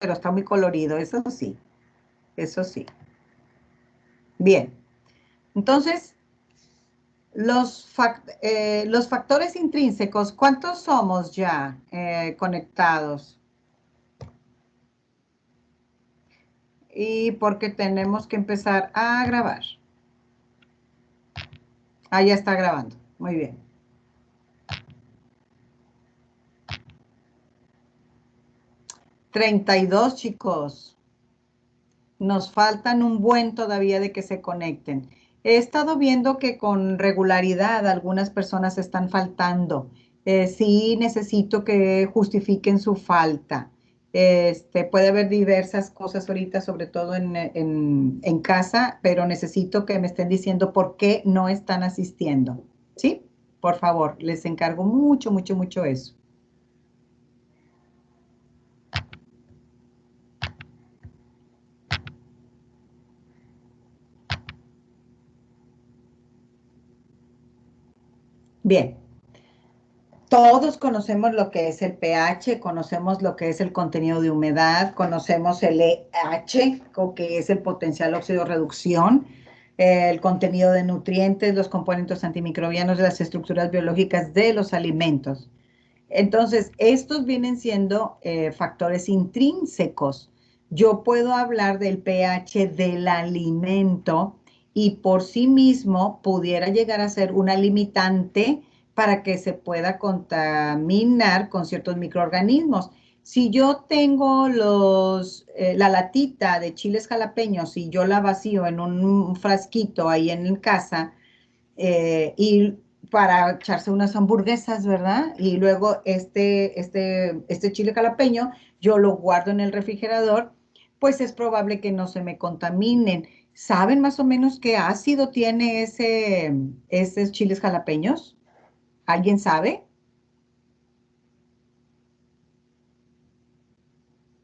pero está muy colorido, eso sí, eso sí. Bien, entonces, los factores intrínsecos, ¿cuántos somos ya conectados? Y porque tenemos que empezar a grabar. Ah, ya está grabando, muy bien. 32, chicos. Nos faltan un buen todavía de que se conecten. He estado viendo que con regularidad algunas personas están faltando. Sí necesito que justifiquen su falta. Puede haber diversas cosas ahorita, sobre todo en casa, pero necesito que me estén diciendo por qué no están asistiendo. ¿Sí? Por favor, les encargo mucho, mucho, mucho eso. Bien. Todos conocemos lo que es el pH, conocemos lo que es el contenido de humedad, conocemos el EH, que es el potencial óxido-reducción, el contenido de nutrientes, los componentes antimicrobianos de las estructuras biológicas de los alimentos. Entonces, estos vienen siendo factores intrínsecos. Yo puedo hablar del pH del alimento y por sí mismo pudiera llegar a ser una limitante para que se pueda contaminar con ciertos microorganismos. Si yo tengo la latita de chiles jalapeños y yo la vacío en un frasquito ahí en casa, y para echarse unas hamburguesas, ¿verdad? Y luego este chile jalapeño yo lo guardo en el refrigerador, pues es probable que no se me contaminen. ¿Saben más o menos qué ácido tiene esos chiles jalapeños? ¿Alguien sabe?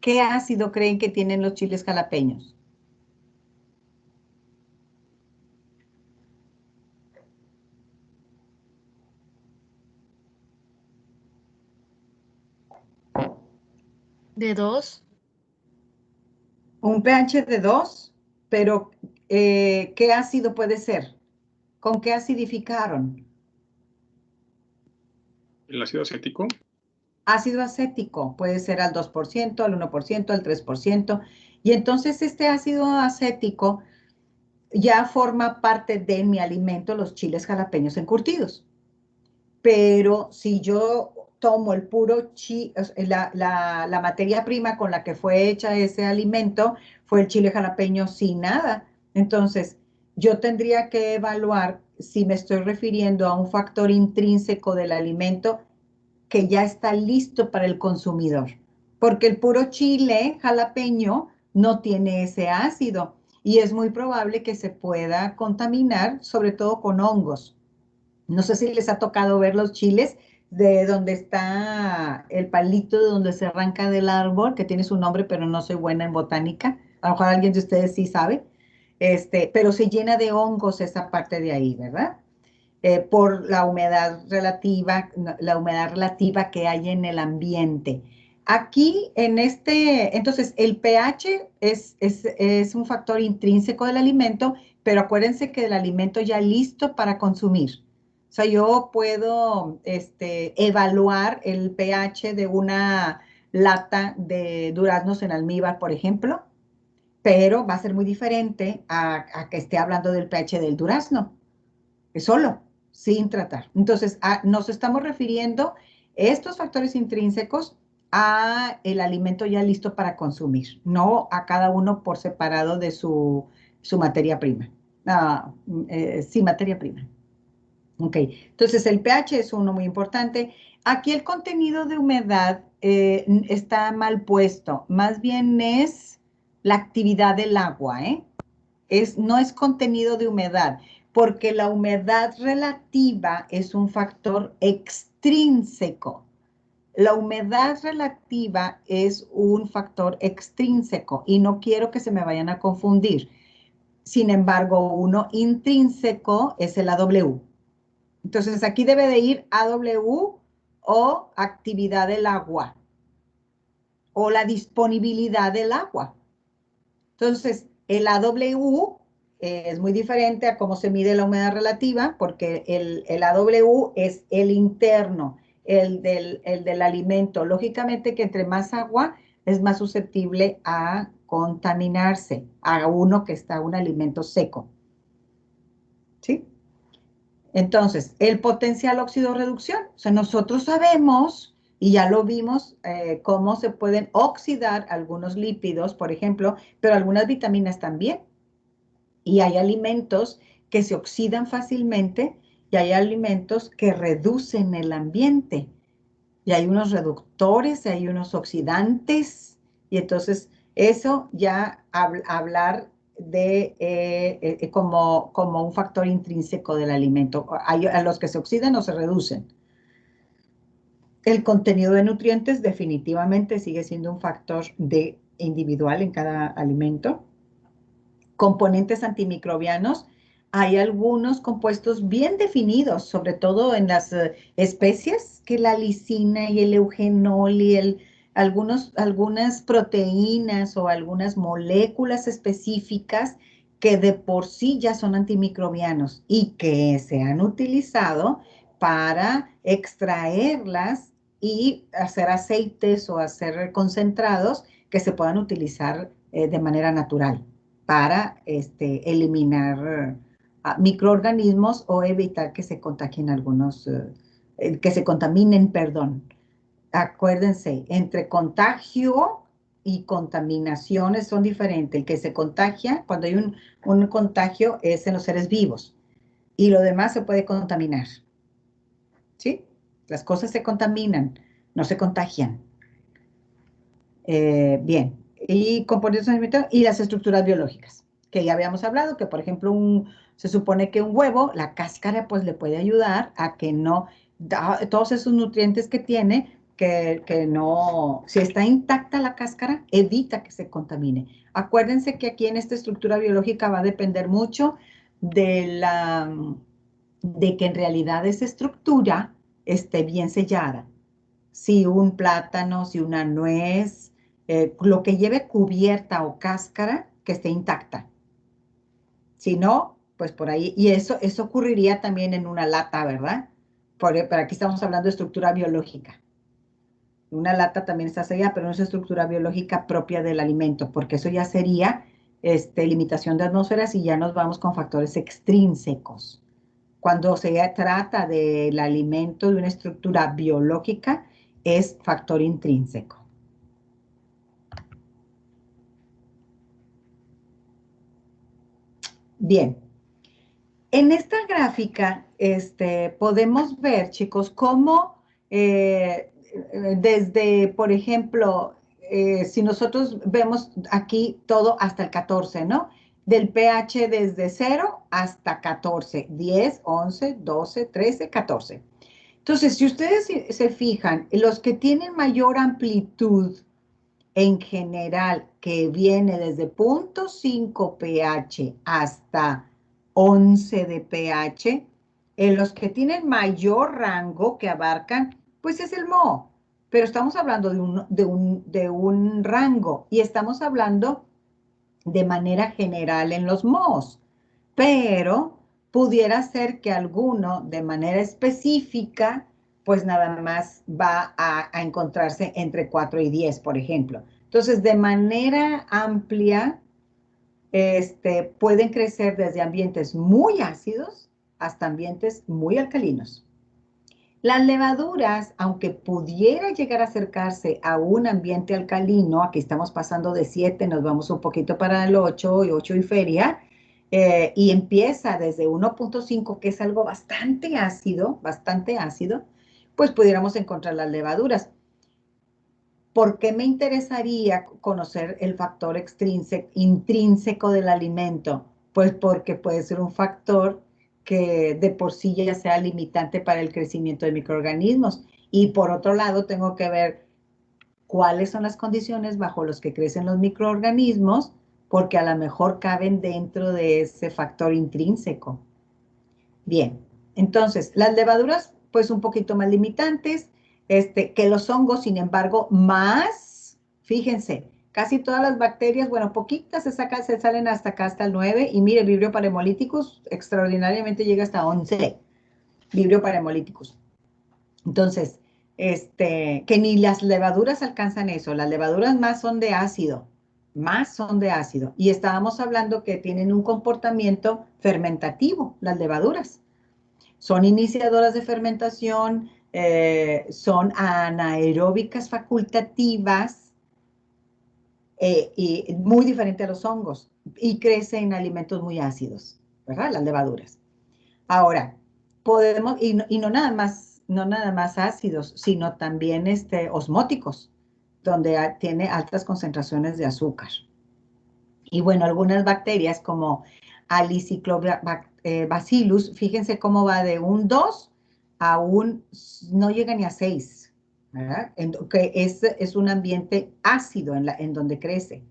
¿Qué ácido creen que tienen los chiles jalapeños? ¿De dos? Un pH de 2, pero ¿qué ácido puede ser? ¿Con qué acidificaron? El ácido acético. Ácido acético puede ser al 2%, al 1%, al 3%. Y entonces este ácido acético ya forma parte de mi alimento, los chiles jalapeños encurtidos. Pero si yo tomo el puro la materia prima con la que fue hecha ese alimento, fue el chile jalapeño sin nada. Entonces, yo tendría que evaluar si me estoy refiriendo a un factor intrínseco del alimento que ya está listo para el consumidor, porque el puro chile jalapeño no tiene ese ácido y es muy probable que se pueda contaminar, sobre todo con hongos. No sé si les ha tocado ver los chiles de donde está el palito de donde se arranca del árbol, que tiene su nombre, pero no soy buena en botánica. A lo mejor alguien de ustedes sí sabe. Pero se llena de hongos esa parte de ahí, ¿verdad? Por la humedad relativa que hay en el ambiente. Aquí, entonces, el pH es un factor intrínseco del alimento, pero acuérdense que el alimento ya listo para consumir. O sea, yo puedo evaluar el pH de una lata de duraznos en almíbar, por ejemplo, pero va a ser muy diferente a que esté hablando del pH del durazno solo, sin tratar. Entonces, nos estamos refiriendo estos factores intrínsecos a el alimento ya listo para consumir, no a cada uno por separado de su materia prima. Sí, materia prima. Ok, entonces el pH es uno muy importante. Aquí el contenido de humedad está mal puesto, más bien es la actividad del agua, ¿eh? No es contenido de humedad, porque la humedad relativa es un factor extrínseco. La humedad relativa es un factor extrínseco y no quiero que se me vayan a confundir. Sin embargo, uno intrínseco es el AW. Entonces aquí debe de ir AW o actividad del agua o la disponibilidad del agua. Entonces, el AW es muy diferente a cómo se mide la humedad relativa, porque el AW es el interno, el del alimento. Lógicamente que entre más agua es más susceptible a contaminarse, a uno que está un alimento seco. ¿Sí? Entonces, el potencial oxidorreducción. O sea, nosotros sabemos, y ya lo vimos, cómo se pueden oxidar algunos lípidos, por ejemplo, pero algunas vitaminas también. Y hay alimentos que se oxidan fácilmente y hay alimentos que reducen el ambiente. Y hay unos reductores, y hay unos oxidantes. Y entonces eso ya hablar de como un factor intrínseco del alimento. Hay a los que se oxidan o se reducen. El contenido de nutrientes definitivamente sigue siendo un factor individual en cada alimento. Componentes antimicrobianos, hay algunos compuestos bien definidos, sobre todo en las especies, que la lisina y el eugenol y algunas proteínas o algunas moléculas específicas que de por sí ya son antimicrobianos y que se han utilizado para extraerlas y hacer aceites o hacer concentrados que se puedan utilizar de manera natural para eliminar microorganismos o evitar que se contagien que se contaminen, perdón. Acuérdense, entre contagio y contaminaciones son diferentes. El que se contagia, cuando hay un contagio, es en los seres vivos y lo demás se puede contaminar. ¿Sí? Las cosas se contaminan, no se contagian. Bien, y componentes alimentarios y las estructuras biológicas, que ya habíamos hablado, que por ejemplo se supone que un huevo, la cáscara pues le puede ayudar a que no, todos esos nutrientes que tiene, que no, si está intacta la cáscara, evita que se contamine. Acuérdense que aquí en esta estructura biológica va a depender mucho de de que en realidad esa estructura esté bien sellada. Si un plátano, si una nuez, lo que lleve cubierta o cáscara, que esté intacta. Si no, pues por ahí, y eso ocurriría también en una lata, ¿verdad? Pero aquí estamos hablando de estructura biológica. Una lata también está sellada, pero no es estructura biológica propia del alimento, porque eso ya sería limitación de atmósferas y ya nos vamos con factores extrínsecos. Cuando se trata del alimento de una estructura biológica, es factor intrínseco. Bien, en esta gráfica podemos ver, chicos, cómo desde, por ejemplo, si nosotros vemos aquí todo hasta el 14, ¿no? Del pH desde 0 hasta 14, 10, 11, 12, 13, 14. Entonces, si ustedes se fijan, los que tienen mayor amplitud en general, que viene desde 0.5 pH hasta 11 de pH, en los que tienen mayor rango que abarcan, pues es el moho. Pero estamos hablando de un rango y estamos hablando de manera general en los mohos. Pero pudiera ser que alguno de manera específica, pues nada más va a encontrarse entre 4 y 10, por ejemplo. Entonces, de manera amplia, pueden crecer desde ambientes muy ácidos hasta ambientes muy alcalinos. Las levaduras, aunque pudiera llegar a acercarse a un ambiente alcalino, aquí estamos pasando de 7, nos vamos un poquito para el 8 y 8 y feria, y empieza desde 1.5, que es algo bastante ácido, pues pudiéramos encontrar las levaduras. ¿Por qué me interesaría conocer el factor intrínseco del alimento? Pues porque puede ser un factor que de por sí ya sea limitante para el crecimiento de microorganismos. Y por otro lado, tengo que ver cuáles son las condiciones bajo las que crecen los microorganismos, porque a lo mejor caben dentro de ese factor intrínseco. Bien, entonces, las levaduras, pues un poquito más limitantes, que los hongos, sin embargo, más Fíjense, casi todas las bacterias, bueno, poquitas se salen hasta acá, hasta el 9, y mire, Vibrio parhemolyticus extraordinariamente llega hasta 11, Vibrio parhemolyticus. Entonces, que ni las levaduras alcanzan eso, las levaduras más son de ácido, y estábamos hablando que tienen un comportamiento fermentativo, las levaduras. Son iniciadoras de fermentación, son anaeróbicas facultativas, y muy diferente a los hongos, y crecen en alimentos muy ácidos, ¿verdad? Las levaduras. Ahora, podemos, y no nada más, no nada más ácidos, sino también osmóticos, donde tiene altas concentraciones de azúcar. Y bueno, algunas bacterias como Aliciclobacillus, fíjense cómo va de un 2 a no llega ni a 6, ¿verdad? Que es un ambiente ácido en donde crece.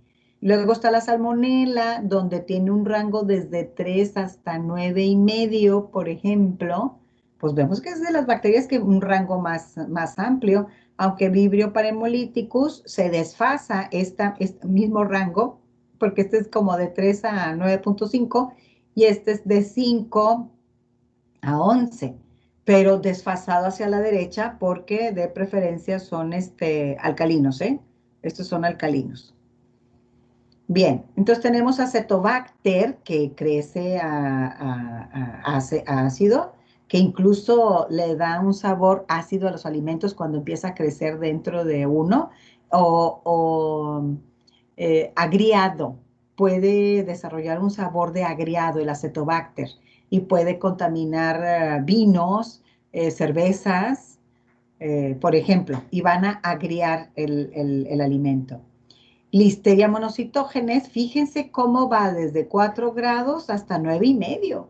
Luego está la salmonela, donde tiene un rango desde 3 hasta 9,5, por ejemplo. Pues vemos que es de las bacterias que un rango más amplio, aunque Vibrio parhemolyticus se desfasa este mismo rango, porque este es como de 3 a 9,5 y este es de 5 a 11, pero desfasado hacia la derecha porque de preferencia son alcalinos, ¿eh? Estos son alcalinos. Bien, entonces tenemos Acetobacter, que crece a ácido, que incluso le da un sabor ácido a los alimentos cuando empieza a crecer dentro de uno, agriado, puede desarrollar un sabor de agriado el Acetobacter, y puede contaminar vinos, cervezas, por ejemplo, y van a agriar el alimento. Listeria monocytogenes, fíjense cómo va desde 4 grados hasta 9,5. O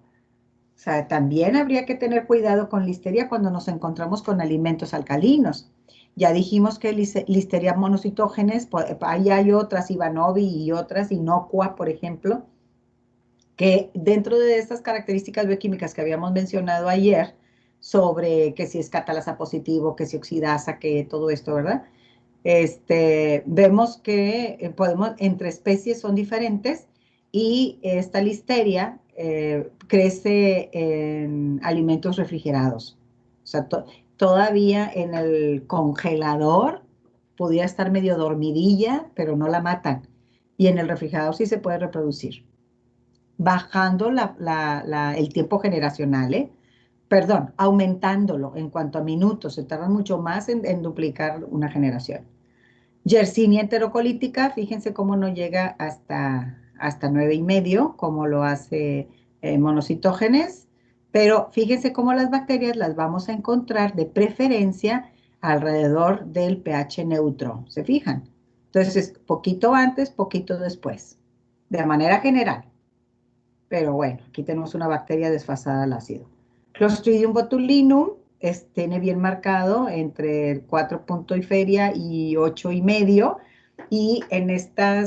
sea, también habría que tener cuidado con listeria cuando nos encontramos con alimentos alcalinos. Ya dijimos que Listeria monocytogenes, ahí hay otras, Ivanovi y otras, Inocua, por ejemplo, que dentro de estas características bioquímicas que habíamos mencionado ayer, sobre que si es catalasa positivo, que si oxidasa, que todo esto, ¿verdad? Vemos que entre especies son diferentes, y esta listeria crece en alimentos refrigerados. O sea, todavía en el congelador podría estar medio dormidilla, pero no la matan. Y en el refrigerador sí se puede reproducir. Bajando el tiempo generacional, perdón, aumentándolo en cuanto a minutos. Se tarda mucho más en duplicar una generación. Yersinia enterocolítica, fíjense cómo no llega hasta 9,5, como lo hace monocitógenes, pero fíjense cómo las bacterias las vamos a encontrar de preferencia alrededor del pH neutro, ¿se fijan? Entonces, poquito antes, poquito después, de manera general. Pero bueno, aquí tenemos una bacteria desfasada al ácido. Clostridium botulinum tiene bien marcado entre 4 y feria y 8,5. Y en esta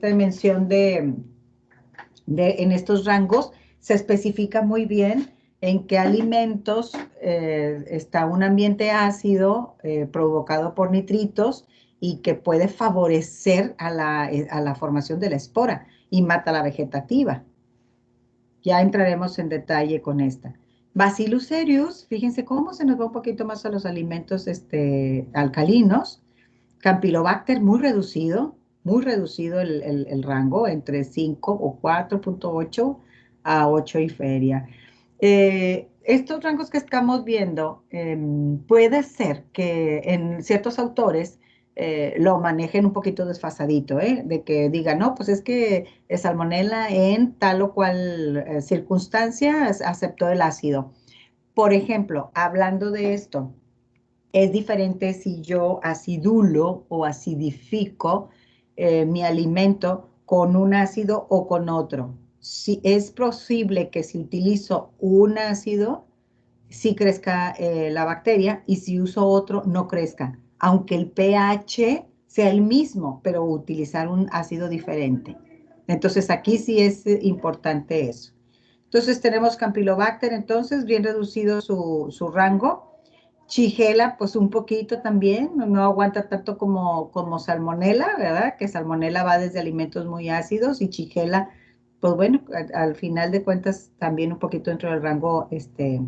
dimensión en estos rangos se especifica muy bien en qué alimentos está un ambiente ácido provocado por nitritos, y que puede favorecer a la formación de la espora y mata la vegetativa. Ya entraremos en detalle con esta. Bacillus cereus, fíjense cómo se nos va un poquito más a los alimentos alcalinos. Campylobacter muy reducido el rango, entre 5 o 4,8 a 8 y feria. Estos rangos que estamos viendo, puede ser que en ciertos autores lo manejen un poquito desfasadito, de que digan, no, pues es que Salmonella en tal o cual circunstancia aceptó el ácido. Por ejemplo, hablando de esto, es diferente si yo acidulo o acidifico mi alimento con un ácido o con otro. Si es posible que si utilizo un ácido, sí crezca la bacteria, y si uso otro, no crezca, aunque el pH sea el mismo, pero utilizar un ácido diferente. Entonces, aquí sí es importante eso. Entonces, tenemos Campylobacter, entonces, bien reducido su rango. Shigella, pues un poquito también, no aguanta tanto como salmonela, ¿verdad? Que salmonela va desde alimentos muy ácidos y Shigella, pues bueno, al final de cuentas también un poquito dentro del rango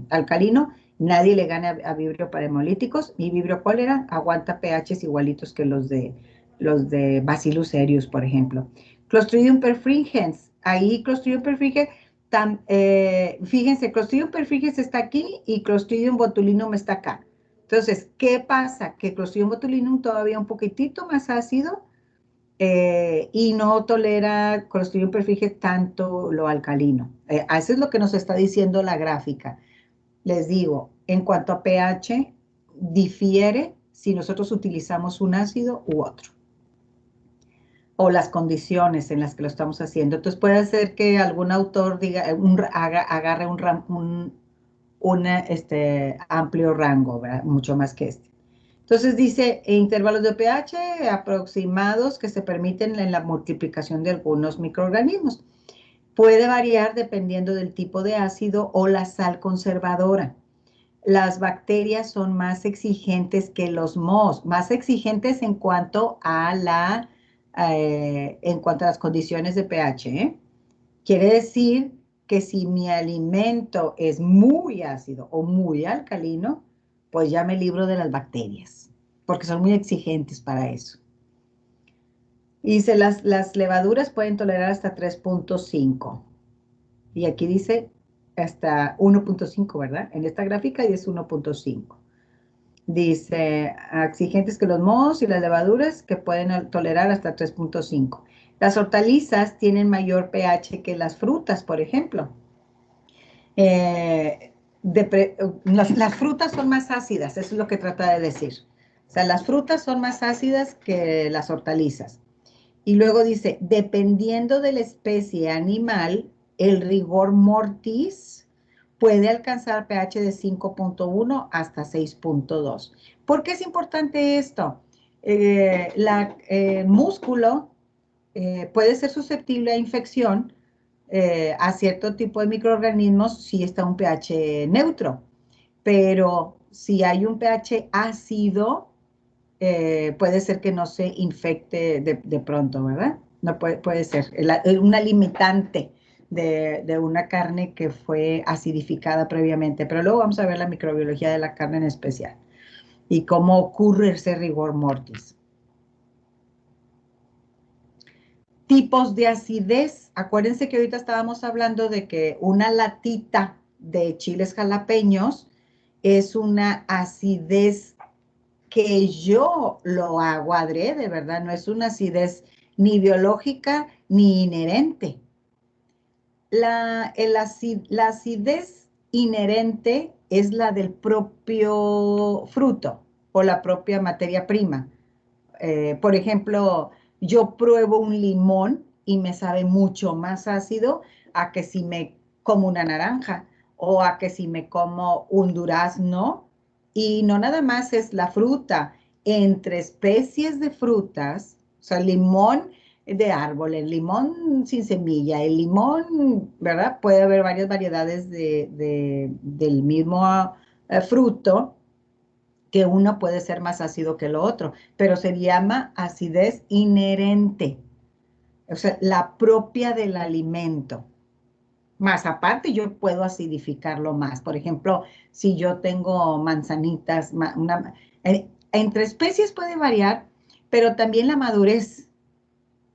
alcalino. Nadie le gana a Vibrio para hemolíticos y Vibrio cólera aguanta pHs igualitos que los de Bacillus cereus, por ejemplo. Clostridium perfringens, ahí Clostridium perfringens, fíjense, Clostridium perfringens está aquí y Clostridium botulinum está acá. Entonces, ¿qué pasa? Que Clostridium botulinum todavía un poquitito más ácido y no tolera Clostridium perfringens tanto lo alcalino. Eso es lo que nos está diciendo la gráfica. Les digo, en cuanto a pH, difiere si nosotros utilizamos un ácido u otro, o las condiciones en las que lo estamos haciendo. Entonces puede ser que algún autor diga, agarre un amplio rango, ¿verdad? Mucho más que este. Entonces dice intervalos de pH aproximados que se permiten en la multiplicación de algunos microorganismos. Puede variar dependiendo del tipo de ácido o la sal conservadora. Las bacterias son más exigentes que los mohos, más exigentes en cuanto a las condiciones de pH, ¿eh? Quiere decir que si mi alimento es muy ácido o muy alcalino, pues ya me libro de las bacterias, porque son muy exigentes para eso. Y dice, las levaduras pueden tolerar hasta 3.5. Y aquí dice hasta 1.5, ¿verdad? En esta gráfica dice 1.5. Dice, exigentes que los mohos y las levaduras que pueden tolerar hasta 3.5. Las hortalizas tienen mayor pH que las frutas, por ejemplo. Eh, las frutas son más ácidas, eso es lo que trata de decir. O sea, las frutas son más ácidas que las hortalizas. Y luego dice, dependiendo de la especie animal, el rigor mortis puede alcanzar pH de 5.1 hasta 6.2. ¿Por qué es importante esto? El músculo puede ser susceptible a infección a cierto tipo de microorganismos si está un pH neutro, pero si hay un pH ácido, puede ser que no se infecte de pronto, ¿verdad? No puede ser. Una limitante de una carne que fue acidificada previamente. Pero luego vamos a ver la microbiología de la carne en especial y cómo ocurre ese rigor mortis. Tipos de acidez. Acuérdense que ahorita estábamos hablando de que una latita de chiles jalapeños es una acidez que yo lo hago adrede, ¿verdad? No es una acidez ni biológica ni inherente. La acidez inherente es la del propio fruto o la propia materia prima. Por ejemplo, yo pruebo un limón y me sabe mucho más ácido a que si me como una naranja o a que si me como un durazno. Y no nada más es la fruta, entre especies de frutas, o sea, el limón de árbol, el limón sin semilla, el limón, ¿verdad? Puede haber varias variedades del mismo fruto, que uno puede ser más ácido que lo otro, pero se llama acidez inherente, o sea, la propia del alimento. Más aparte, yo puedo acidificarlo más. Por ejemplo, si yo tengo manzanitas, entre especies puede variar, pero también la madurez.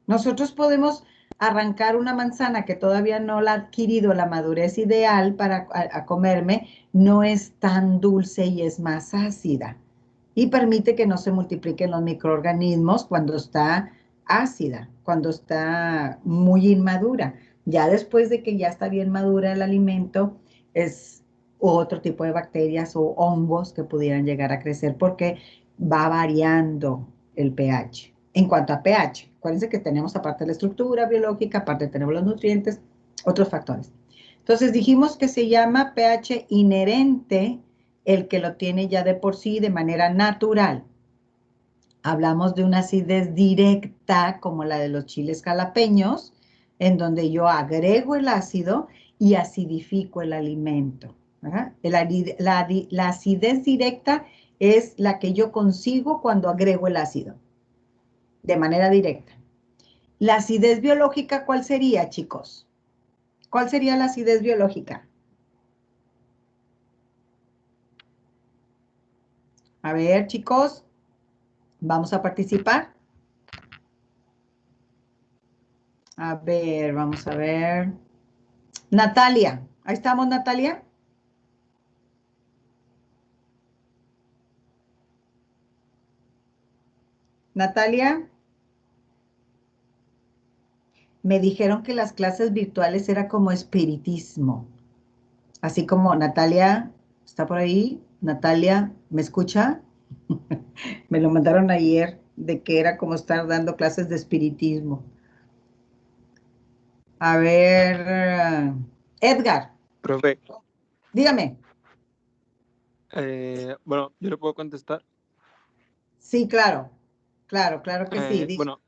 Nosotros podemos arrancar una manzana que todavía no la ha adquirido la madurez ideal para comerme, no es tan dulce y es más ácida. Y permite que no se multipliquen los microorganismos cuando está ácida, cuando está muy inmadura. Ya después de que ya está bien madura el alimento, es otro tipo de bacterias o hongos que pudieran llegar a crecer porque va variando el pH. En cuanto a pH, acuérdense que tenemos aparte la estructura biológica, aparte tenemos los nutrientes, otros factores. Entonces dijimos que se llama pH inherente el que lo tiene ya de por sí de manera natural. Hablamos de una acidez directa como la de los chiles jalapeños, en donde yo agrego el ácido y acidifico el alimento. La acidez directa es la que yo consigo cuando agrego el ácido, de manera directa. La acidez biológica, ¿cuál sería, chicos? ¿Cuál sería la acidez biológica? A ver, chicos, vamos a participar. A ver, vamos a ver. Natalia, ahí estamos, Natalia. Natalia, me dijeron que las clases virtuales era como espiritismo. Así como Natalia, ¿está por ahí? Natalia, ¿me escucha? Me lo mandaron ayer de que era como estar dando clases de espiritismo. A ver, Edgar, Profe, dígame. bueno, yo le puedo contestar. Sí, claro, claro, claro que sí. Bueno,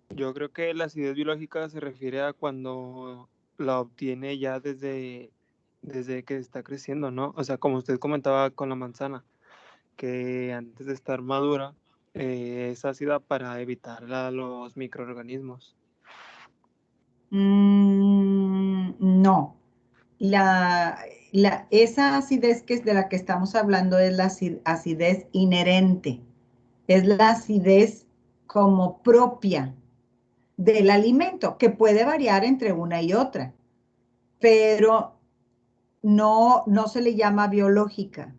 yo creo que la acidez biológica se refiere a cuando la obtiene ya desde que está creciendo, ¿no? O sea, como usted comentaba con la manzana, que antes de estar madura es ácida para evitar los microorganismos. No, la, esa acidez que es de la que estamos hablando es la acidez inherente, es la acidez como propia del alimento, que puede variar entre una y otra, pero no se le llama biológica.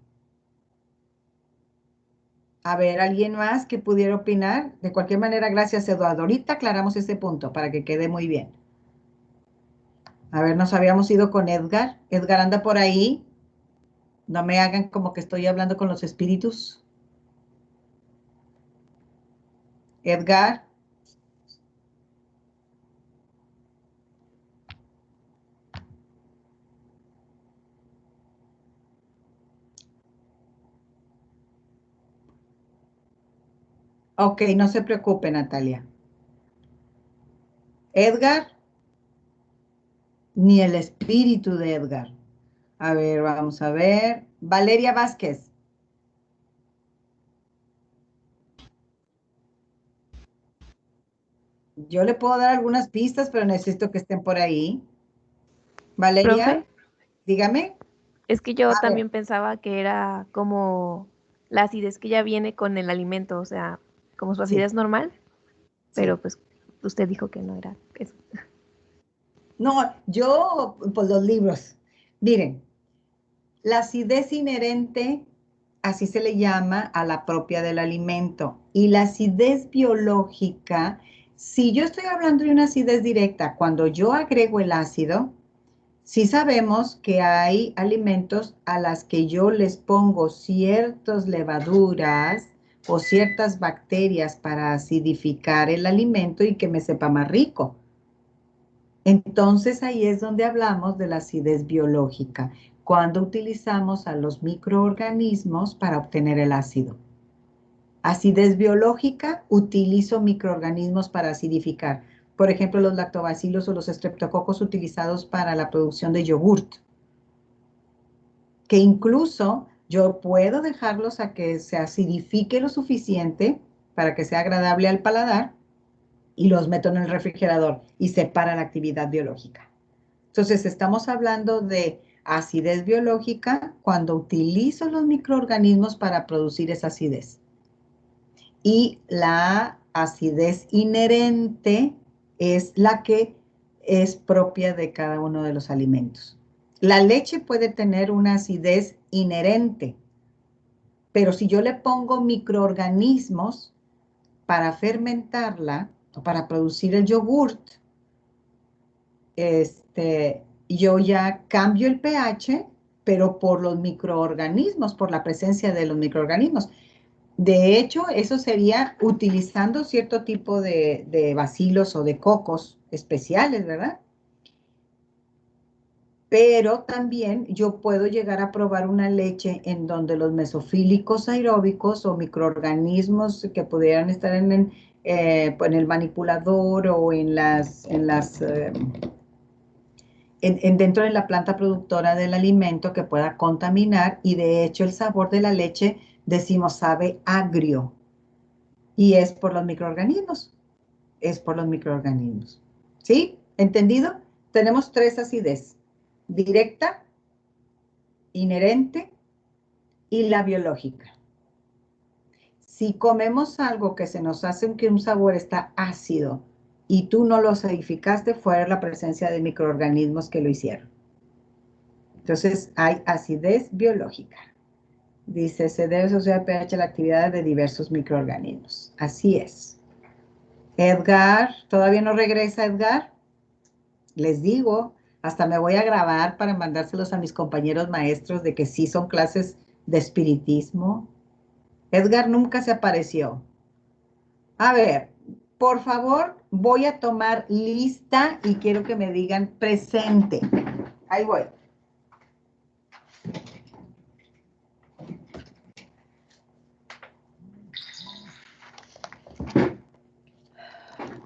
A ver, ¿alguien más que pudiera opinar? De cualquier manera, gracias, Eduardo. Ahorita aclaramos ese punto para que quede muy bien. A ver, nos habíamos ido con Edgar. Edgar anda por ahí. No me hagan como que estoy hablando con los espíritus. Edgar. Ok, no se preocupe, Natalia. Edgar, ni el espíritu de Edgar. A ver, vamos a ver. Valeria Vázquez. Yo le puedo dar algunas pistas, pero necesito que estén por ahí. Valeria, Profe, dígame. es que yo A ver, también pensaba que era como la acidez que ya viene con el alimento, o sea, como su sí, acidez normal, sí. pero pues usted dijo que no era eso. No, yo, pues los libros. Miren, la acidez inherente, así se le llama a la propia del alimento. Y la acidez biológica, si yo estoy hablando de una acidez directa, cuando yo agrego el ácido, sí sabemos que hay alimentos a las que yo les pongo ciertas levaduras o ciertas bacterias para acidificar el alimento y que me sepa más rico. Entonces ahí es donde hablamos de la acidez biológica, cuando utilizamos a los microorganismos para obtener el ácido. Acidez biológica, utilizo microorganismos para acidificar. Por ejemplo, los lactobacilos o los estreptococos utilizados para la producción de yogurt, que incluso yo puedo dejarlos a que se acidifique lo suficiente para que sea agradable al paladar y los meto en el refrigerador y separa la actividad biológica. Entonces, estamos hablando de acidez biológica cuando utilizo los microorganismos para producir esa acidez. Y la acidez inherente es la que es propia de cada uno de los alimentos. La leche puede tener una acidez inherente, pero si yo le pongo microorganismos para fermentarla o para producir el yogurt, yo ya cambio el pH, pero por los microorganismos, por la presencia de los microorganismos. De hecho, eso sería utilizando cierto tipo de bacilos o de cocos especiales, ¿verdad? Pero también yo puedo llegar a probar una leche en donde los mesofílicos aeróbicos o microorganismos que pudieran estar en el manipulador o dentro de la planta productora del alimento que pueda contaminar, y de hecho el sabor de la leche decimos sabe agrio. Y es por los microorganismos. Es por los microorganismos. ¿Sí? ¿Entendido? Tenemos 3 acidez. Directa, inherente y la biológica. Si comemos algo que se nos hace que un sabor está ácido y tú no lo acidificaste, fue la presencia de microorganismos que lo hicieron. Entonces, hay acidez biológica. Dice, se debe asociar al pH a la actividad de diversos microorganismos. Así es. Edgar, ¿todavía no regresa Edgar? Les digo, hasta me voy a grabar para mandárselos a mis compañeros maestros de que sí son clases de espiritismo. Edgar nunca se apareció. A ver, por favor, voy a tomar lista y quiero que me digan presente. Ahí voy.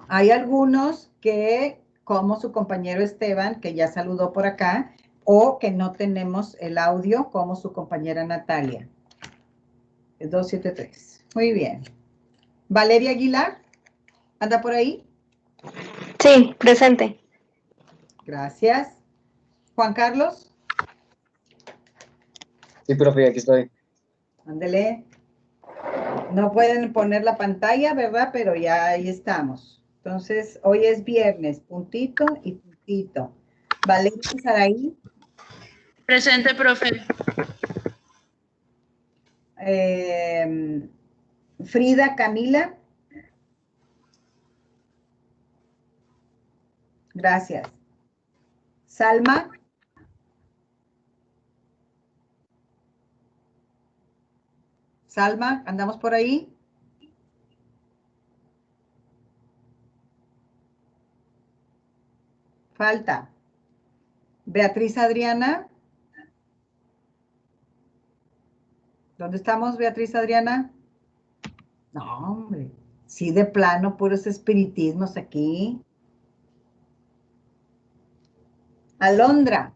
Hay algunos que, como su compañero Esteban, que ya saludó por acá, o que no tenemos el audio, como su compañera Natalia. 273. Muy bien. Valeria Aguilar, ¿anda por ahí? Sí, presente. Gracias. Juan Carlos. Sí, profe, aquí estoy. Ándele. No pueden poner la pantalla, ¿verdad? Pero ya ahí estamos. Entonces, hoy es viernes, puntito y puntito. Valeria Saraí. Presente, profe. Frida Camila. Gracias. Salma. Salma, ¿andamos por ahí? Falta. Beatriz Adriana. ¿Dónde estamos, Beatriz Adriana? No, hombre. Sí, de plano, puros espiritismos aquí. Alondra.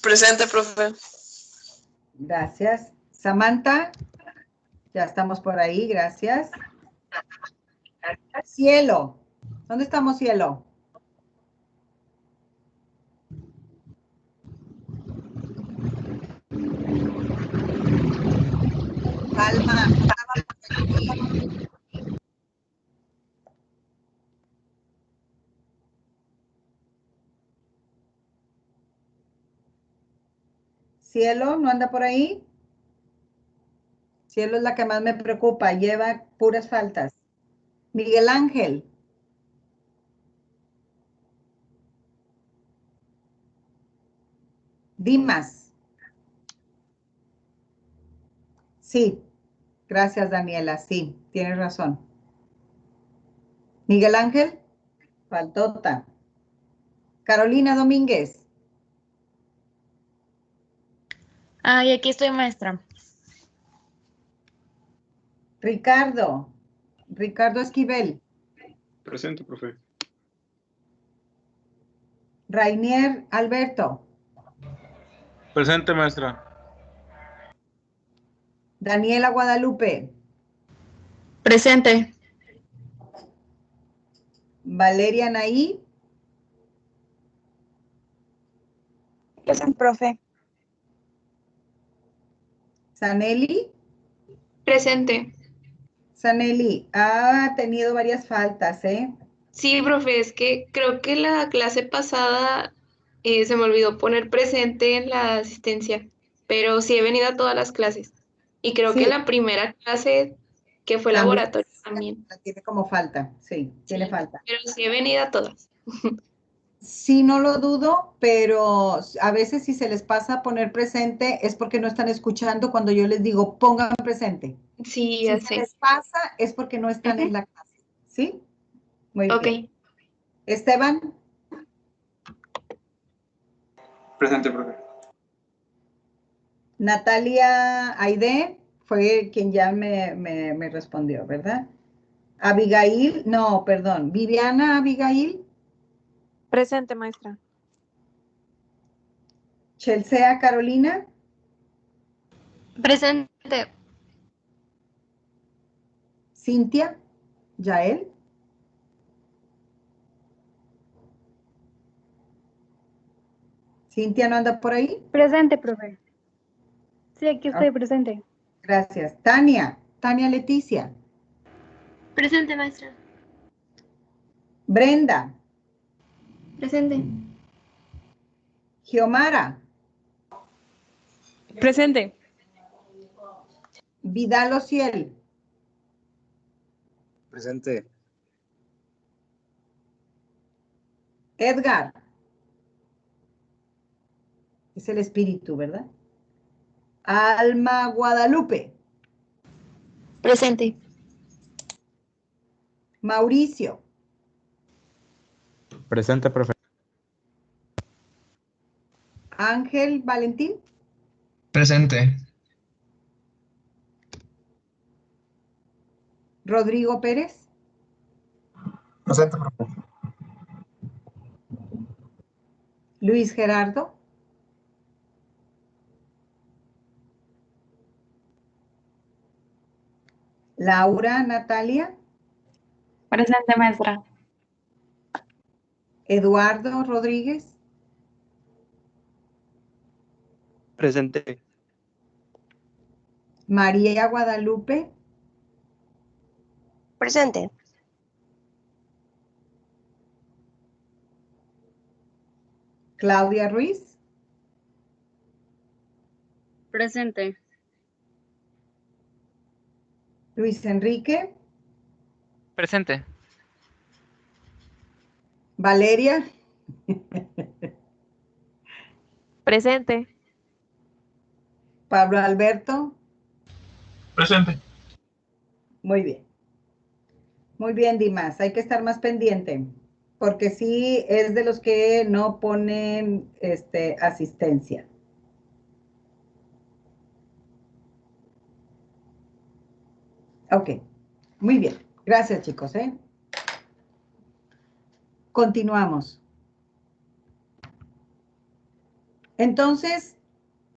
Presente, profe. Gracias. Samantha. Ya estamos por ahí, gracias. Cielo. ¿Dónde estamos, Cielo? Calma. Cielo, ¿no anda por ahí? Cielo es la que más me preocupa, lleva puras faltas. Miguel Ángel. Dimas. Sí, gracias Daniela, sí, tienes razón. Miguel Ángel, faltota. Carolina Domínguez. Ay, aquí estoy, maestra. Ricardo. Ricardo Esquivel. Presente, profe. Rainier Alberto. Presente, maestra. Daniela Guadalupe. Presente. Valeria Naí. Presente, profe. Saneli. Presente. Saneli ha tenido varias faltas, ¿eh? Sí, profe, es que creo que la clase pasada se me olvidó poner presente en la asistencia, pero sí he venido a todas las clases. Y creo que Sí, la primera clase que fue también laboratorio también. la tiene como falta, sí, tiene Sí, falta. pero sí he venido a todas. Sí, no lo dudo, pero a veces si se les pasa a poner presente es porque no están escuchando cuando yo les digo pongan presente. Sí, Si ya se sé. les pasa es porque no están en Ujú. la clase, ¿sí? Muy Ok. bien. Esteban, Presente, profe. Natalia Aide fue quien ya me respondió, ¿verdad? Abigail, no, perdón, Viviana Abigail, Presente, maestra. Chelsea Carolina, Presente. Cintia, Yael. Cintia no anda por ahí. Presente, profe. Sí, aquí estoy Ah, presente. gracias. Tania, Tania Leticia. Presente, maestra. Brenda, Presente. Giomara, Presente. Vidal Ociel, Presente. Edgar. Es el espíritu, ¿verdad? Alma Guadalupe, Presente. Mauricio, Presente, profe. Ángel Valentín, Presente. Rodrigo Pérez, Presente, profe. Luis Gerardo, Laura Natalia, Presente, maestra. Eduardo Rodríguez, Presente. María Guadalupe, Presente. Claudia Ruiz, Presente. Luis Enrique, Presente. Valeria, Presente. Pablo Alberto. Presente. Muy bien. Muy bien, Dimas. Hay que estar más pendiente, porque sí es de los que no ponen asistencia. Ok. Muy bien. Gracias, chicos. Continuamos. Entonces,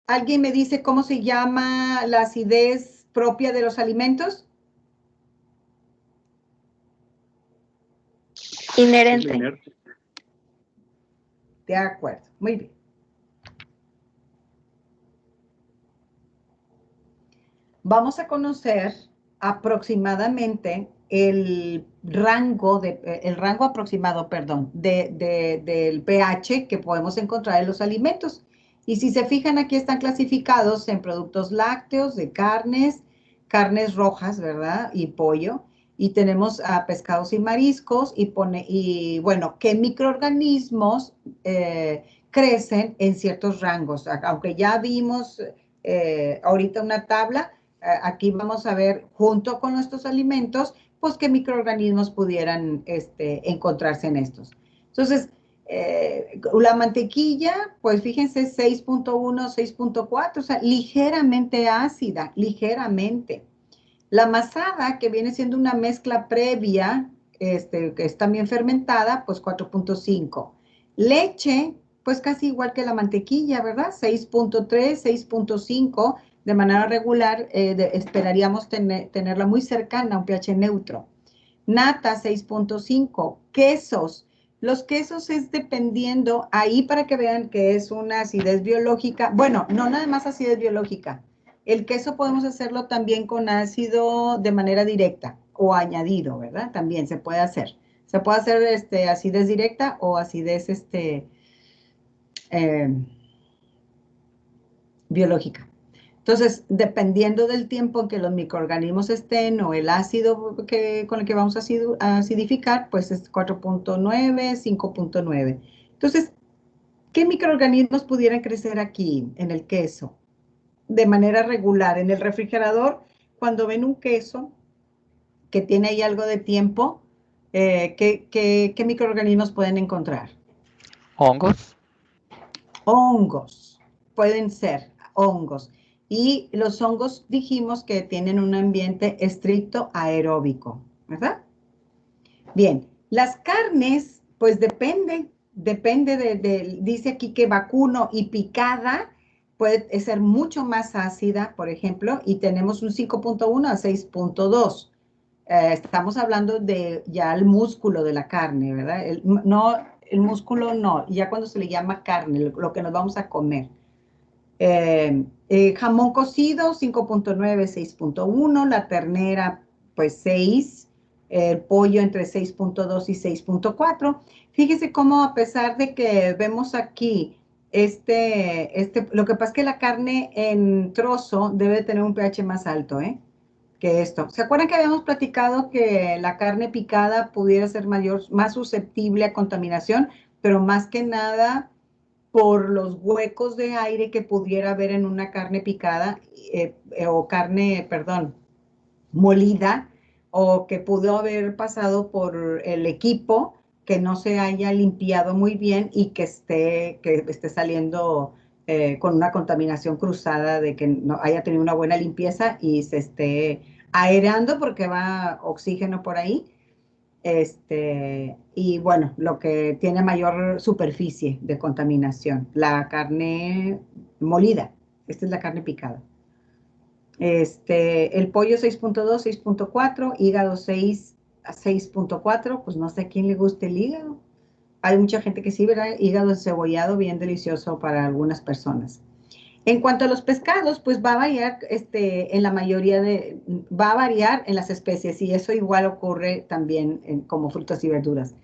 ¿alguien me dice cómo se llama la acidez propia de los alimentos? Inherente. De acuerdo, muy bien. Vamos a conocer aproximadamente el rango aproximado, perdón, del pH que podemos encontrar en los alimentos. Y si se fijan, aquí están clasificados en productos lácteos, de carnes rojas, ¿verdad? Y pollo. Y tenemos a pescados y mariscos y bueno, qué microorganismos crecen en ciertos rangos. Aunque ya vimos ahorita una tabla, aquí vamos a ver, junto con nuestros alimentos, pues qué microorganismos pudieran encontrarse en estos. Entonces, la mantequilla, pues fíjense, 6.1, 6.4, o sea, ligeramente ácida, ligeramente. La masada, que viene siendo una mezcla previa, que es también fermentada, pues 4.5. Leche, pues casi igual que la mantequilla, ¿verdad? 6.3, 6.5. De manera regular, esperaríamos tenerla muy cercana a un pH neutro. Nata, 6.5. Quesos. Los quesos es dependiendo, ahí para que vean que es una acidez biológica. Bueno, no nada más acidez biológica. El queso podemos hacerlo también con ácido de manera directa o añadido, ¿verdad? También se puede hacer. Se puede hacer acidez directa o acidez biológica. Entonces, dependiendo del tiempo en que los microorganismos estén o el ácido con el que vamos a acidificar, pues es 4.9, 5.9. Entonces, ¿qué microorganismos pudieran crecer aquí en el queso? De manera regular, en el refrigerador, cuando ven un queso que tiene ahí algo de tiempo, ¿qué microorganismos pueden encontrar? Hongos. Hongos, pueden ser hongos. Y los hongos dijimos que tienen un ambiente estricto aeróbico, ¿verdad? Bien, las carnes, pues depende dice aquí que vacuno y picada, puede ser mucho más ácida, por ejemplo, y tenemos un 5.1 a 6.2. Estamos hablando de ya el músculo de la carne, ¿verdad? No, el músculo no, ya cuando se le llama carne, lo que nos vamos a comer. Jamón cocido, 5.9, 6.1, la ternera, pues 6, el pollo entre 6.2 y 6.4. Fíjese cómo a pesar de que vemos aquí, lo que pasa es que la carne en trozo debe tener un pH más alto, que esto. ¿Se acuerdan que habíamos platicado que la carne picada pudiera ser más susceptible a contaminación, pero más que nada por los huecos de aire que pudiera haber en una carne picada o carne, perdón, molida, o que pudo haber pasado por el equipo que no se haya limpiado muy bien y que esté saliendo con una contaminación cruzada de que no haya tenido una buena limpieza y se esté aerando porque va oxígeno por ahí. Y bueno, lo que tiene mayor superficie de contaminación, la carne molida. Esta es la carne picada. El pollo 6.2, 6.4, hígado 6 a 6.4, pues no sé a quién le guste el hígado. Hay mucha gente que sí, ¿verdad? Hígado encebollado, bien delicioso para algunas personas. En cuanto a los pescados, pues va a variar va a variar en las especies y eso igual ocurre también como frutas y verduras.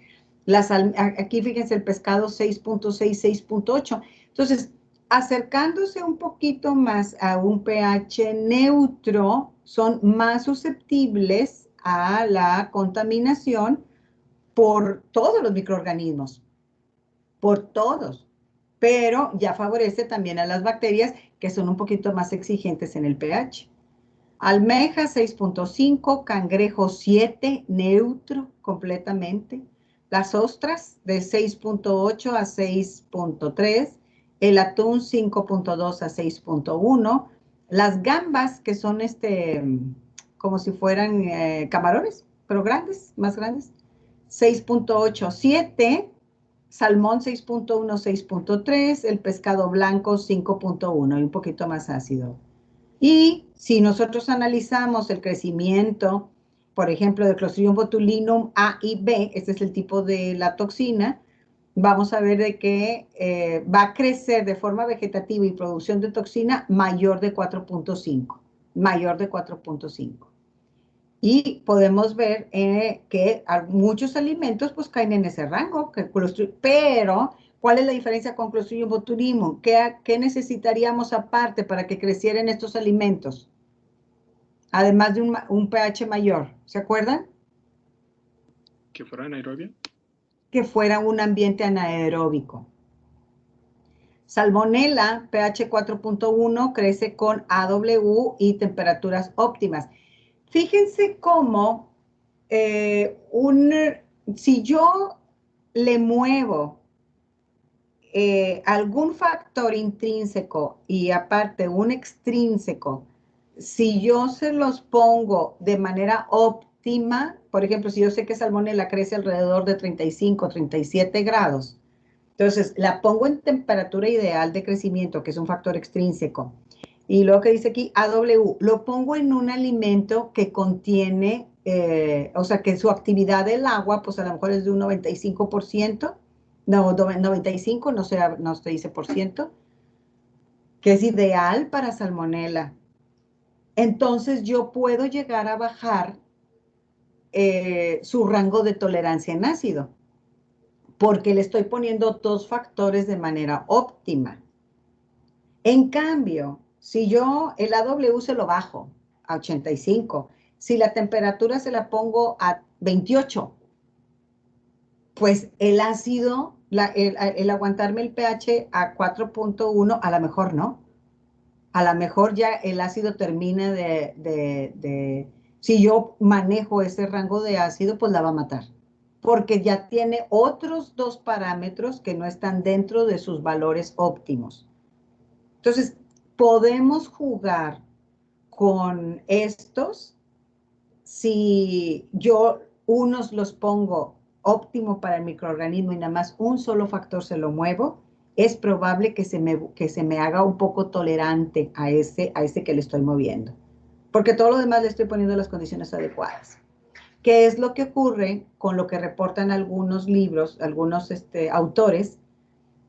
Aquí fíjense el pescado 6.6, 6.8. Entonces, acercándose un poquito más a un pH neutro, son más susceptibles a la contaminación por todos los microorganismos, por todos. Pero ya favorece también a las bacterias que son un poquito más exigentes en el pH. Almeja 6.5, cangrejo 7, neutro completamente. Las ostras de 6.8 a 6.3, el atún 5.2 a 6.1, las gambas que son como si fueran camarones, pero grandes, más grandes, 6.8 a 7, salmón 6.1, 6.3, el pescado blanco 5.1 y un poquito más ácido. Y si nosotros analizamos el crecimiento, por ejemplo, de Clostridium botulinum A y B, este es el tipo de la toxina, vamos a ver de que va a crecer de forma vegetativa y producción de toxina mayor de 4.5, mayor de 4.5. Y podemos ver que muchos alimentos pues caen en ese rango, pero ¿cuál es la diferencia con Clostridium botulinum? ¿Qué necesitaríamos aparte para que crecieran estos alimentos? Además de un pH mayor, ¿se acuerdan? ¿Que fuera anaerobia? Que fuera un ambiente anaeróbico. Salmonella, pH 4.1, crece con AW y temperaturas óptimas. Fíjense cómo si yo le muevo algún factor intrínseco y aparte un extrínseco, si yo se los pongo de manera óptima, por ejemplo, si yo sé que Salmonella crece alrededor de 35, 37 grados, entonces la pongo en temperatura ideal de crecimiento, que es un factor extrínseco, y luego que dice aquí AW, lo pongo en un alimento que contiene, o sea, que su actividad del agua, pues a lo mejor es de un 95%, no, 95, no se dice por ciento, que es ideal para Salmonella. Entonces yo puedo llegar a bajar su rango de tolerancia en ácido, porque le estoy poniendo dos factores de manera óptima. En cambio, si yo el AW se lo bajo a 85, si la temperatura se la pongo a 28, pues el ácido, el aguantarme el pH a 4.1, a lo mejor no. A lo mejor ya el ácido termina si yo manejo ese rango de ácido, pues la va a matar. Porque ya tiene otros dos parámetros que no están dentro de sus valores óptimos. Entonces, podemos jugar con estos si yo unos los pongo óptimo para el microorganismo y nada más un solo factor se lo muevo, es probable que se me haga un poco tolerante a ese que le estoy moviendo. Porque todo lo demás le estoy poniendo las condiciones adecuadas. ¿Qué es lo que ocurre con lo que reportan algunos libros, algunos autores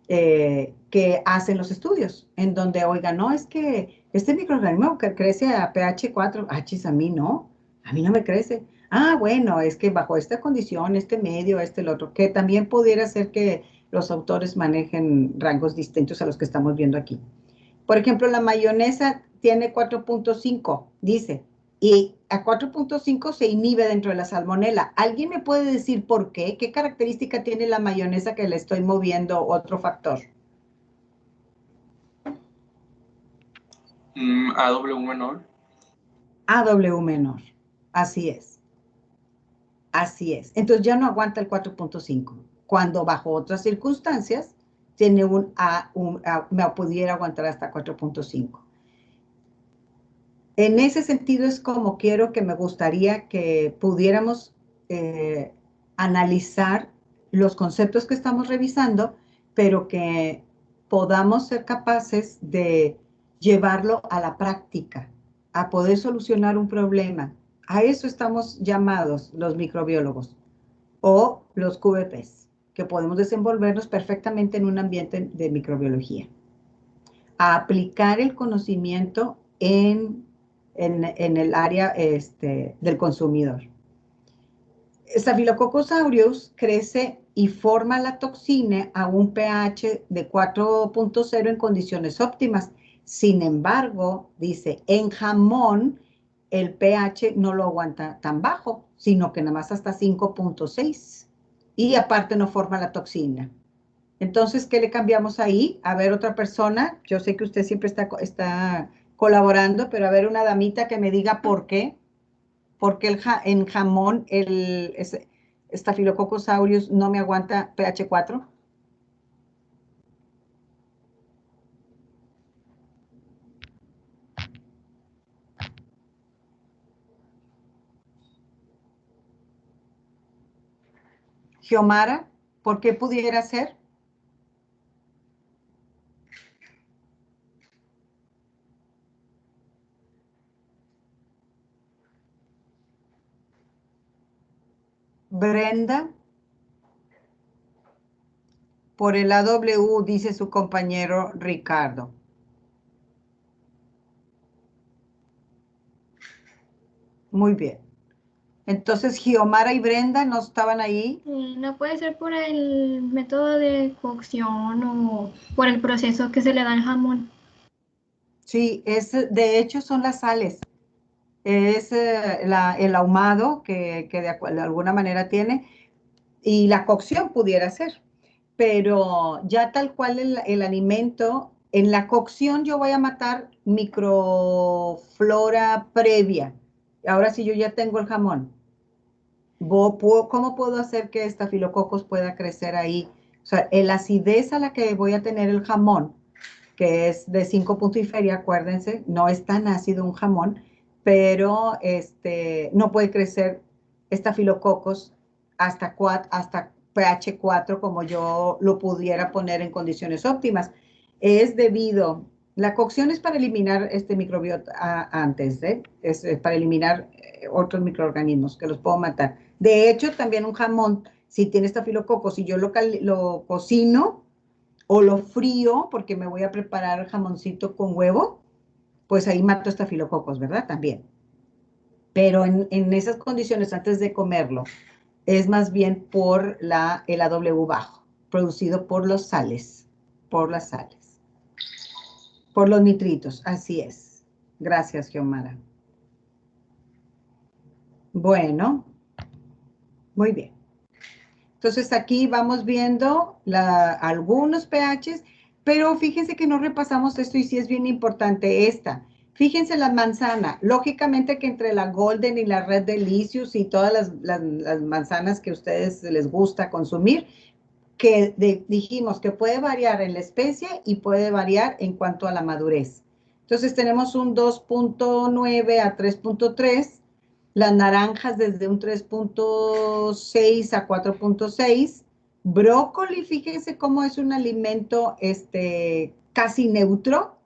que hacen los estudios? En donde, oiga, no, es que este microorganismo que crece a pH 4, chis, a mí no me crece. Bueno, es que bajo esta condición, este medio, el otro, que también pudiera ser que los autores manejen rangos distintos a los que estamos viendo aquí. Por ejemplo, la mayonesa tiene 4.5, dice, y a 4.5 se inhibe dentro de la salmonela. ¿Alguien me puede decir por qué? ¿Qué característica tiene la mayonesa que le estoy moviendo otro factor? AW menor. AW menor, así es. Así es. Entonces ya no aguanta el 4.5. Cuando bajo otras circunstancias tiene me pudiera aguantar hasta 4.5. En ese sentido es como me gustaría que pudiéramos analizar los conceptos que estamos revisando, pero que podamos ser capaces de llevarlo a la práctica, a poder solucionar un problema. A eso estamos llamados los microbiólogos o los QVPs, que podemos desenvolvernos perfectamente en un ambiente de microbiología. A aplicar el conocimiento en el área del consumidor. Staphylococcus aureus crece y forma la toxina a un pH de 4.0 en condiciones óptimas. Sin embargo, dice, en jamón el pH no lo aguanta tan bajo, sino que nada más hasta 5.6. Y aparte no forma la toxina. Entonces, ¿qué le cambiamos ahí? A ver, otra persona. Yo sé que usted siempre está colaborando, pero a ver, una damita que me diga por qué. Porque en jamón el Staphylococcus aureus no me aguanta pH 4. Xiomara, ¿por qué pudiera ser? Brenda, por el AW, dice su compañero Ricardo. Muy bien. Entonces, Xiomara y Brenda no estaban ahí. No puede ser por el método de cocción o por el proceso que se le da al jamón. Sí, de hecho son las sales. Es el ahumado que de alguna manera tiene, y la cocción pudiera ser. Pero ya tal cual el alimento, en la cocción yo voy a matar microflora previa. Ahora sí yo ya tengo el jamón. ¿Cómo puedo hacer que estafilococos pueda crecer ahí? O sea, la acidez a la que voy a tener el jamón, que es de 5 puntos y feria, acuérdense, no es tan ácido un jamón, pero no puede crecer estafilococos hasta pH 4 como yo lo pudiera poner en condiciones óptimas. Es debido, la cocción es para eliminar este microbiota antes, es para eliminar otros microorganismos que los puedo matar. De hecho, también un jamón, si tiene estafilococos, si yo lo cocino o lo frío, porque me voy a preparar jamoncito con huevo, pues ahí mato estafilococos, ¿verdad? También. Pero en esas condiciones, antes de comerlo, es más bien por el AW bajo, producido por las sales, por los nitritos, así es. Gracias, Xiomara. Bueno, muy bien. Entonces aquí vamos viendo algunos pHs, pero fíjense que no repasamos esto y sí es bien importante esta. Fíjense la manzana, lógicamente que entre la Golden y la Red Delicious y todas las manzanas que a ustedes les gusta consumir, que dijimos que puede variar en la especie y puede variar en cuanto a la madurez. Entonces tenemos un 2.9 a 3.3, las naranjas desde un 3.6 a 4.6, Brócoli, fíjense cómo es un alimento casi neutro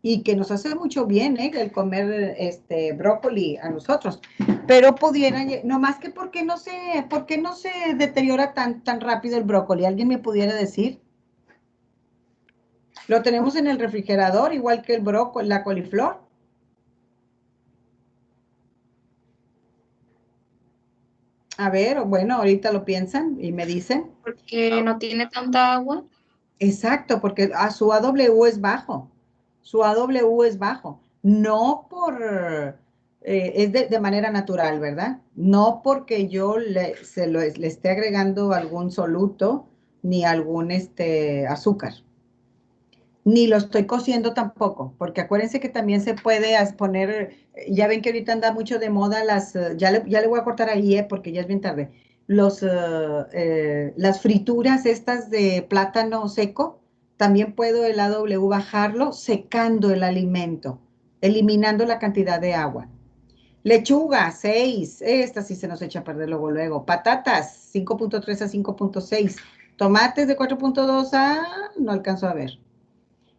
y que nos hace mucho bien, el comer brócoli a nosotros. Pero pudiera, no más que ¿por qué no se deteriora tan rápido el brócoli? ¿Alguien me pudiera decir? Lo tenemos en el refrigerador, igual que el brócoli, la coliflor. A ver, bueno, ahorita lo piensan y me dicen. Porque no tiene tanta agua. Exacto, porque su AW es bajo. Su AW es bajo. No es de manera natural, ¿verdad? No porque yo le esté agregando algún soluto ni algún azúcar. Ni lo estoy cociendo tampoco, porque acuérdense que también se puede poner, ya ven que ahorita anda mucho de moda ya le voy a cortar ahí, porque ya es bien tarde, las frituras estas de plátano seco, también puedo el AW bajarlo secando el alimento, eliminando la cantidad de agua. Lechuga, 6, esta sí se nos echa a perder luego. Patatas, 5.3 a 5.6. Tomates de 4.2 a, no alcanzo a ver.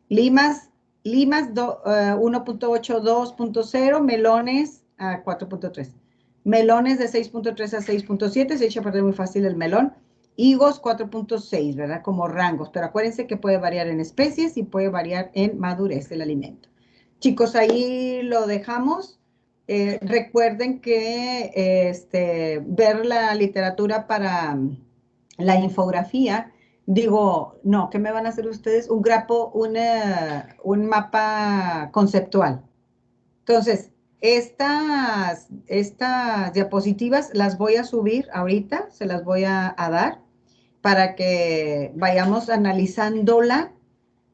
Limas 1.8 2.0, melones a 4.3. Melones de 6.3 a 6.7, se echa a perder muy fácil el melón. Higos 4.6, ¿verdad? Como rangos, pero acuérdense que puede variar en especies y puede variar en madurez del alimento. Chicos, ahí lo dejamos. Recuerden que ver la literatura para la infografía. Digo, no, ¿qué me van a hacer ustedes? Un mapa conceptual. Entonces, estas diapositivas las voy a subir ahorita, se las voy a dar para que vayamos analizándola.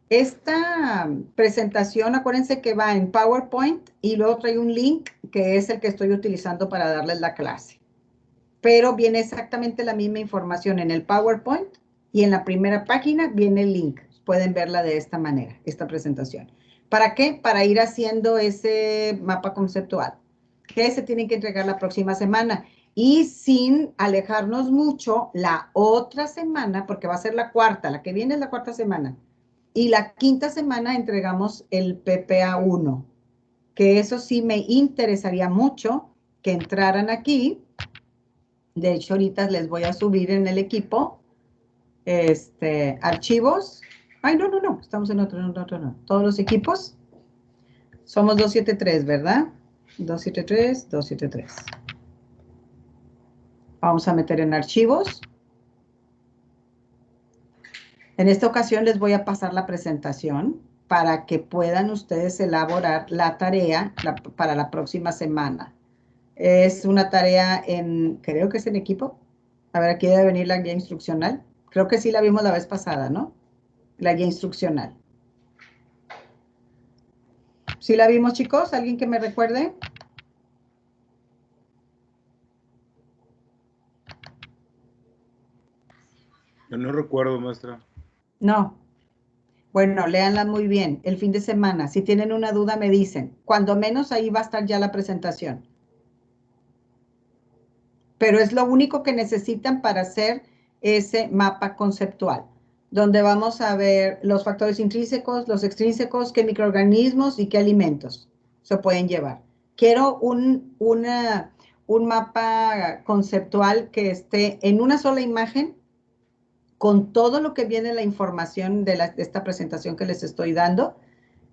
Esta presentación, acuérdense que va en PowerPoint y luego trae un link que es el que estoy utilizando para darles la clase. Pero viene exactamente la misma información en el PowerPoint y en la primera página viene el link. Pueden verla de esta manera, esta presentación. ¿Para qué? Para ir haciendo ese mapa conceptual, que se tiene que entregar la próxima semana. Y sin alejarnos mucho, la otra semana, porque va a ser la cuarta, la que viene es la cuarta semana. Y la quinta semana entregamos el PPA 1, que eso sí me interesaría mucho que entraran aquí. De hecho, ahorita les voy a subir en el equipo archivos. Ay, no, estamos en otro, no. Todos los equipos. Somos 273, ¿verdad? 273. Vamos a meter en archivos. En esta ocasión les voy a pasar la presentación para que puedan ustedes elaborar la tarea para la próxima semana. Es una tarea creo que es en equipo. A ver, aquí debe venir la guía instruccional. Creo que sí la vimos la vez pasada, ¿no? La guía instruccional. ¿Sí la vimos, chicos? ¿Alguien que me recuerde? Yo no recuerdo, maestra. No. Bueno, léanla muy bien. El fin de semana. Si tienen una duda, me dicen. Cuando menos ahí va a estar ya la presentación. Pero es lo único que necesitan para hacer ese mapa conceptual, donde vamos a ver los factores intrínsecos, los extrínsecos, qué microorganismos y qué alimentos se pueden llevar. Quiero un mapa conceptual que esté en una sola imagen, con todo lo que viene la información de esta presentación que les estoy dando,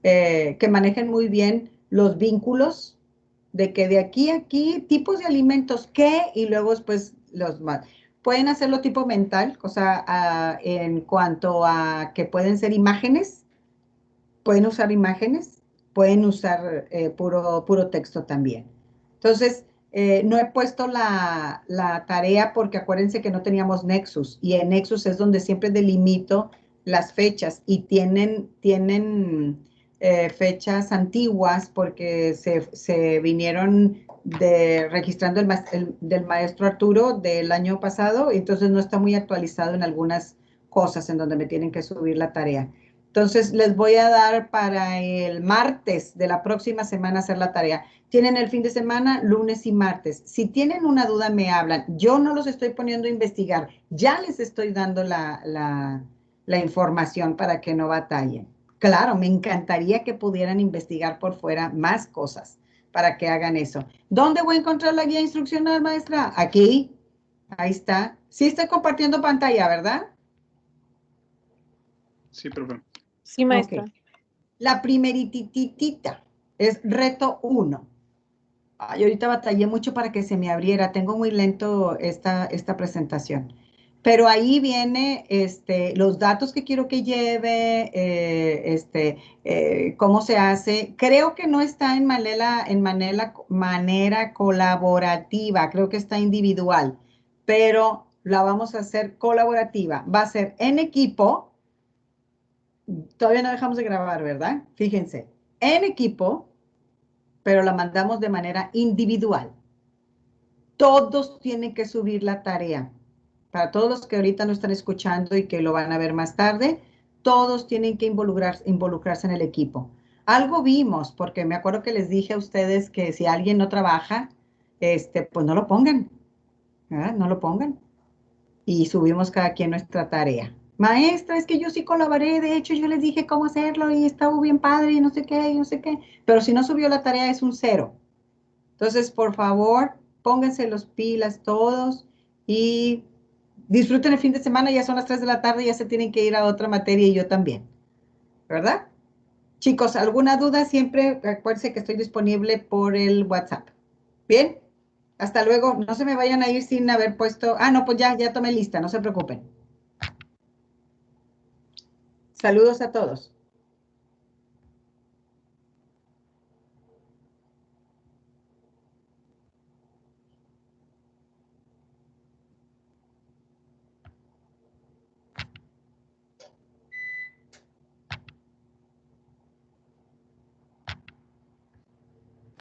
que manejen muy bien los vínculos, de que de aquí a aquí, tipos de alimentos, qué, y luego después los más. Pueden hacerlo tipo mental, o sea, en cuanto a que pueden ser imágenes, pueden usar imágenes, pueden usar puro texto también. Entonces, no he puesto la tarea porque acuérdense que no teníamos Nexus, y en Nexus es donde siempre delimito las fechas, y tienen fechas antiguas porque se vinieron registrando del maestro Arturo del año pasado, entonces no está muy actualizado en algunas cosas en donde me tienen que subir la tarea. Entonces, les voy a dar para el martes de la próxima semana hacer la tarea. Tienen el fin de semana, lunes y martes. Si tienen una duda, me hablan. Yo no los estoy poniendo a investigar. Ya les estoy dando la información para que no batallen. Claro, me encantaría que pudieran investigar por fuera más cosas para que hagan eso. ¿Dónde voy a encontrar la guía instruccional, maestra? Aquí. Ahí está. Sí estoy compartiendo pantalla, ¿verdad? Sí, profe. Sí, maestra. Ok. La primerititita es reto 1. Ay, ahorita batallé mucho para que se me abriera. Tengo muy lento esta presentación. Pero ahí viene los datos que quiero que lleve, cómo se hace. Creo que no está en manera colaborativa, creo que está individual, pero la vamos a hacer colaborativa. Va a ser en equipo. Todavía no dejamos de grabar, ¿verdad? Fíjense, en equipo, pero la mandamos de manera individual. Todos tienen que subir la tarea. Para todos los que ahorita no están escuchando y que lo van a ver más tarde, todos tienen que involucrarse en el equipo. Algo vimos, porque me acuerdo que les dije a ustedes que si alguien no trabaja, pues no lo pongan, ¿verdad? No lo pongan. Y subimos cada quien nuestra tarea. Maestra, es que yo sí colaboré, de hecho yo les dije cómo hacerlo y estaba bien padre y no sé qué, y no sé qué. Pero si no subió la tarea es un 0. Entonces, por favor, pónganse los pilas todos y disfruten el fin de semana, ya son las 3 de la tarde, ya se tienen que ir a otra materia y yo también, ¿verdad? Chicos, ¿alguna duda? Siempre acuérdense que estoy disponible por el WhatsApp. ¿Bien? Hasta luego. No se me vayan a ir sin haber puesto... Ah, no, pues ya tomé lista, no se preocupen. Saludos a todos.